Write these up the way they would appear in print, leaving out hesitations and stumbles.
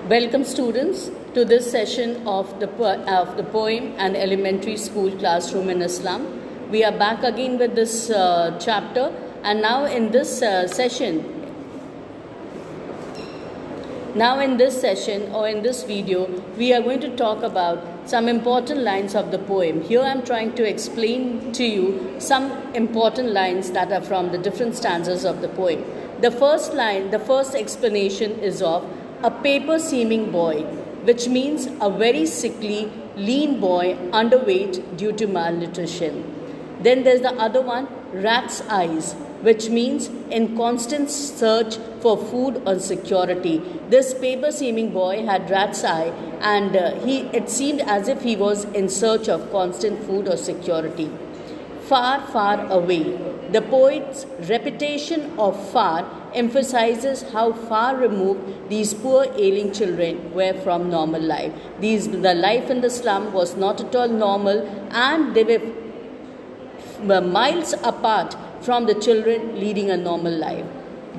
Welcome students to this session of the poem and elementary school classroom in Islam. We are back again with this chapter, and now in this session or in this video, we are going to talk about some important lines of the poem. Here I am trying to explain to you some important lines that are from the different stanzas of the poem. The first line, the first explanation is of a paper-seeming boy, which means a very sickly, lean boy, underweight due to malnutrition. Then there's the other one, rat's eyes, which means in constant search for food or security. This paper-seeming boy had rat's eye, and it seemed as if he was in search of constant food or security. Far, far away. The poet's repetition of far emphasizes how far removed these poor ailing children were from normal life. The life in the slum was not at all normal, and they were miles apart from the children leading a normal life.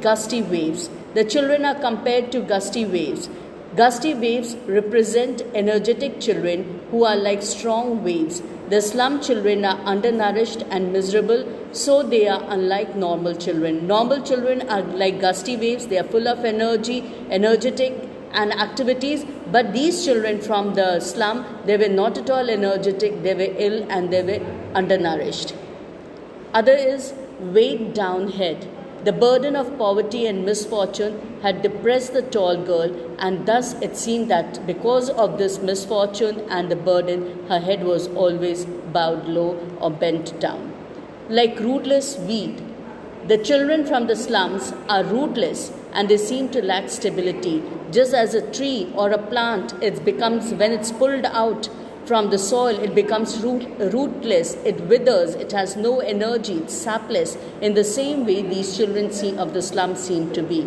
Gusty waves. The children are compared to gusty waves. Gusty waves represent energetic children who are like strong waves. The slum children are undernourished and miserable, so they are unlike normal children. Normal children are like gusty waves. They are full of energy, energetic and activities, but these children from the slum, they were not at all energetic, they were ill and they were undernourished. Other is weighed down head. The burden of poverty and misfortune had depressed the tall girl, and thus it seemed that because of this misfortune and the burden, her head was always bowed low or bent down. Like rootless weed, the children from the slums are rootless and they seem to lack stability. Just as a tree or a plant, when it's pulled out from the soil, it becomes rootless, it withers, it has no energy, it's sapless. In the same way, these children of the slums seem to be.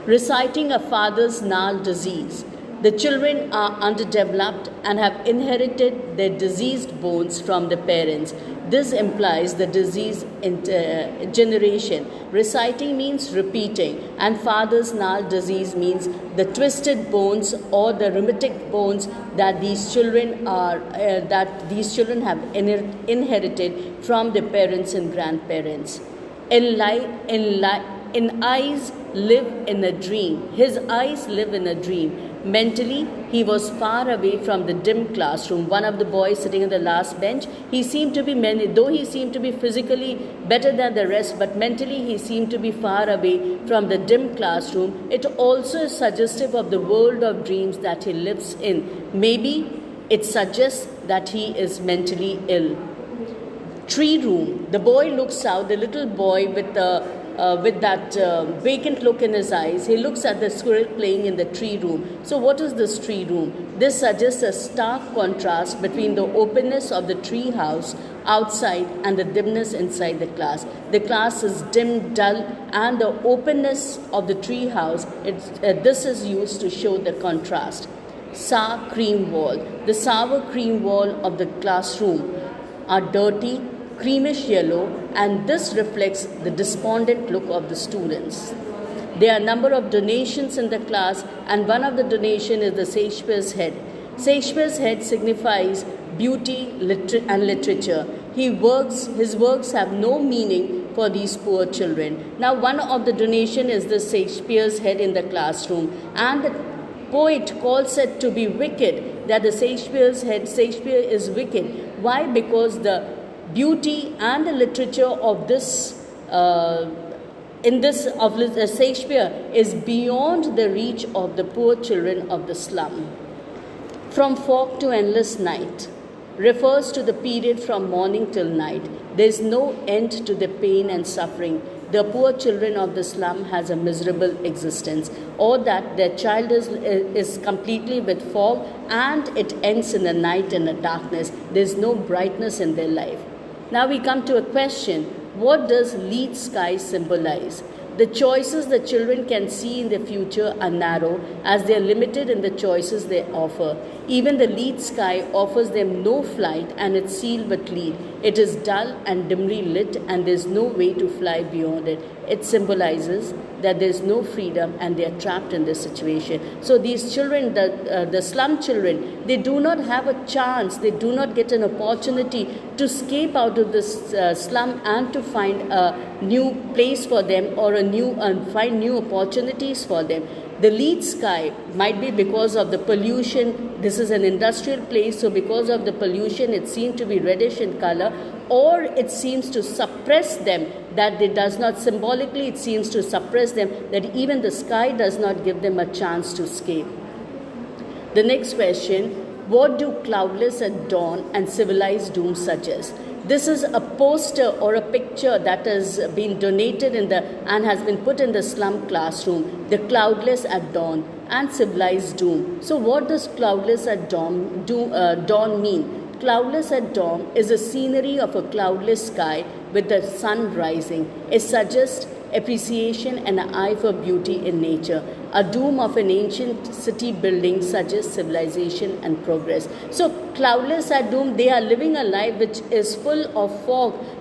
Reciting a father's gnarled disease. The children are underdeveloped and have inherited their diseased bones from their parents. This implies the disease generation. Reciting means repeating, and father's gnarled disease means the twisted bones or the rheumatic bones that these children have inherited from their parents and grandparents. In eyes live in a dream. His eyes live in a dream. Mentally, he was far away from the dim classroom. One of the boys sitting on the last bench, he seemed to be though he seemed to be physically better than the rest, but mentally he seemed to be far away from the dim classroom. It also is suggestive of the world of dreams that he lives in. Maybe it suggests that he is mentally ill. Tree room. The boy looks out, the little boy with that vacant look in his eyes. He looks at the squirrel playing in the tree room. So what is this tree room? This suggests a stark contrast between the openness of the tree house outside and the dimness inside the class. The class is dim, dull, and the openness of the tree house, this is used to show the contrast. Sour cream wall. The sour cream wall of the classroom are dirty, creamish yellow, and this reflects the despondent look of the students. There are a number of donations in the class, and one of the donation is the Shakespeare's head. Shakespeare's head signifies beauty and literature. His works have no meaning for these poor children. Now, one of the donation is the Shakespeare's head in the classroom, and the poet calls it to be wicked, that the Shakespeare is wicked. Why? Because the beauty and the literature of Shakespeare is beyond the reach of the poor children of the slum. From fog to endless night refers to the period from morning till night. There is no end to the pain and suffering. The poor children of the slum has a miserable existence, or that their child is completely with fog and it ends in the night and the darkness. There is no brightness in their life. Now we come to a question. What does lead sky symbolize? The choices the children can see in the future are narrow, as they are limited in the choices they offer. Even the lead sky offers them no flight, and it's sealed with lead. It is dull and dimly lit, and there is no way to fly beyond it. It symbolizes that there is no freedom and they are trapped in this situation. So these children, the slum children, they do not have a chance, they do not get an opportunity to escape out of this slum and to find a new place for them or find new opportunities for them. The lead sky might be because of the pollution. This is an industrial place, so because of the pollution, it seems to be reddish in color, or it seems to suppress them, that it does not symbolically, it seems to suppress them, that even the sky does not give them a chance to escape. The next question, what do cloudless at dawn and civilized doom suggest? This is a poster or a picture that has been donated and has been put in the slum classroom. The cloudless at dawn and civilized doom. So what does cloudless at dawn mean? Cloudless at dawn is a scenery of a cloudless sky with the sun rising. It suggests appreciation and an eye for beauty in nature. A doom of an ancient city building suggests civilization and progress. So cloudless at doom, they are living a life which is full of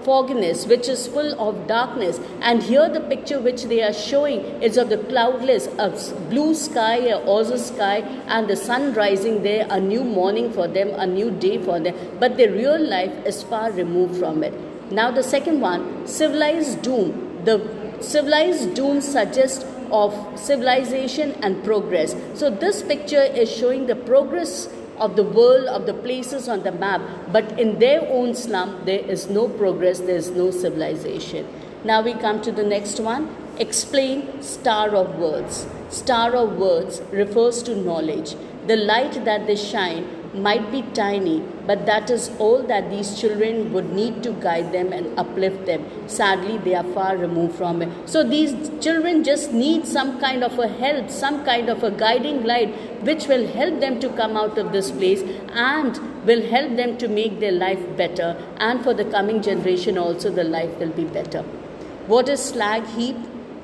fogginess, which is full of darkness. And here the picture which they are showing is of the cloudless, a blue sky, a azure sky, and the sun rising there, a new morning for them, a new day for them. But their real life is far removed from it. Now the second one, civilized doom. The civilized doom suggests of civilization and progress. So this picture is showing the progress of the world, of the places on the map, but in their own slum, there is no progress, there is no civilization. Now we come to the next one. Explain Star of Words. Star of Words refers to knowledge. The light that they shine might be tiny, but that is all that these children would need to guide them and uplift them. Sadly, they are far removed from it. So these children just need some kind of a help, some kind of a guiding light, which will help them to come out of this place and will help them to make their life better. And for the coming generation also, the life will be better. What is slag heap?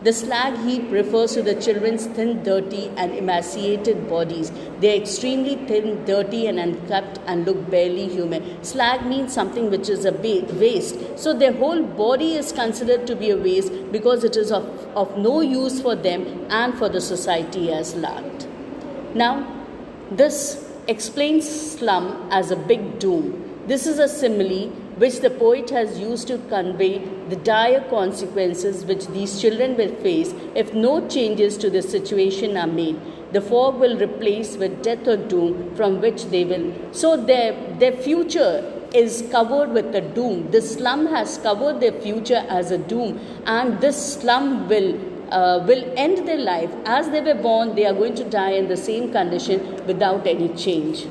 The slag heap refers to the children's thin, dirty and emaciated bodies. They are extremely thin, dirty and unkempt and look barely human. Slag means something which is a waste. So their whole body is considered to be a waste because it is of no use for them and for the society as large. Now, this explains slum as a big doom. This is a simile which the poet has used to convey the dire consequences which these children will face if no changes to the situation are made. The fog will replace with death or doom from which they will. So their future is covered with the doom. The slum has covered their future as a doom, and this slum will end their life. As they were born, they are going to die in the same condition without any change.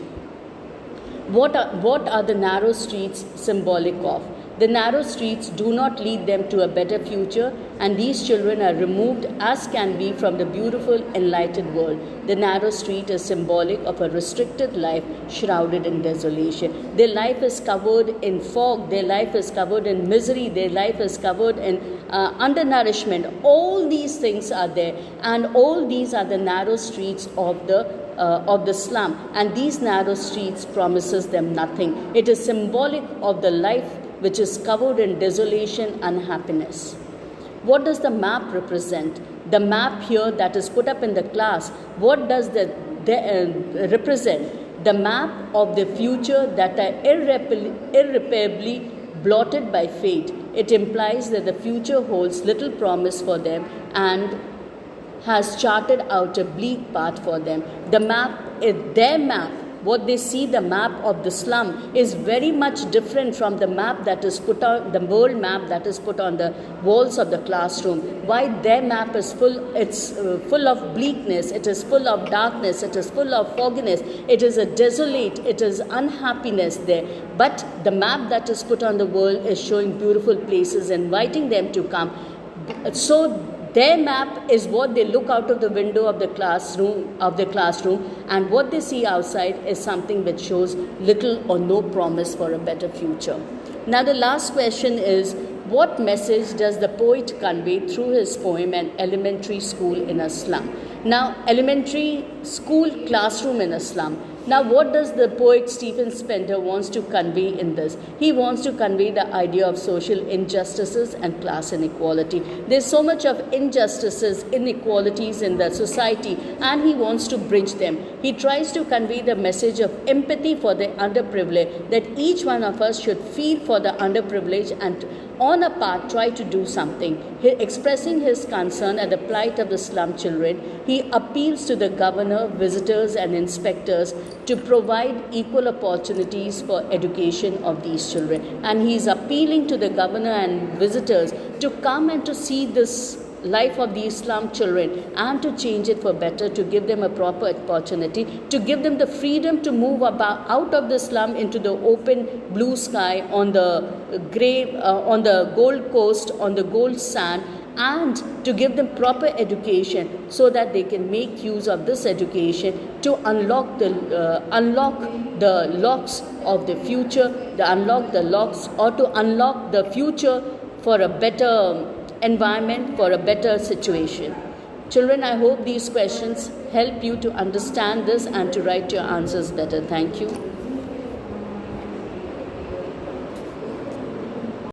What are the narrow streets symbolic of? The narrow streets do not lead them to a better future, and these children are removed as can be from the beautiful, enlightened world. The narrow street is symbolic of a restricted life shrouded in desolation. Their life is covered in fog, their life is covered in misery, their life is covered in undernourishment. All these things are there, and all these are the narrow streets of the slum, and these narrow streets promises them nothing. It is symbolic of the life which is covered in desolation and unhappiness. What does the map represent? The map here that is put up in the class, what does the represent? The map of the future that are irreparably blotted by fate. It implies that the future holds little promise for them and has charted out a bleak path for them. The map is their map. What they see, the map of the slum, is very much different from the map that is put on the world map that is put on the walls of the classroom. Why their map is full? It's full of bleakness. It is full of darkness. It is full of fogginess. It is a desolate. It is unhappiness there. But the map that is put on the world is showing beautiful places, inviting them to come. So their map is what they look out of the window of the classroom, and what they see outside is something which shows little or no promise for a better future. Now the last question is, what message does the poet convey through his poem An Elementary School in a Slum? Now, elementary school classroom in a slum. Now, what does the poet Stephen Spender wants to convey in this? He wants to convey the idea of social injustices and class inequality. There's so much of injustices, inequalities in the society, and he wants to bridge them. He tries to convey the message of empathy for the underprivileged, that each one of us should feel for the underprivileged and on a part try to do something. Expressing his concern at the plight of the slum children, he appeals to the governor, visitors and inspectors to provide equal opportunities for education of these children. And he is appealing to the governor and visitors to come and to see this life of these slum children and to change it for better, to give them a proper opportunity, to give them the freedom to move about out of the slum into the open blue sky on the on the Gold Coast, on the gold sand, and to give them proper education so that they can make use of this education to unlock the locks of the future, to unlock the locks or to unlock the future for a better environment, for a better situation. Children, I hope these questions help you to understand this and to write your answers better. Thank you.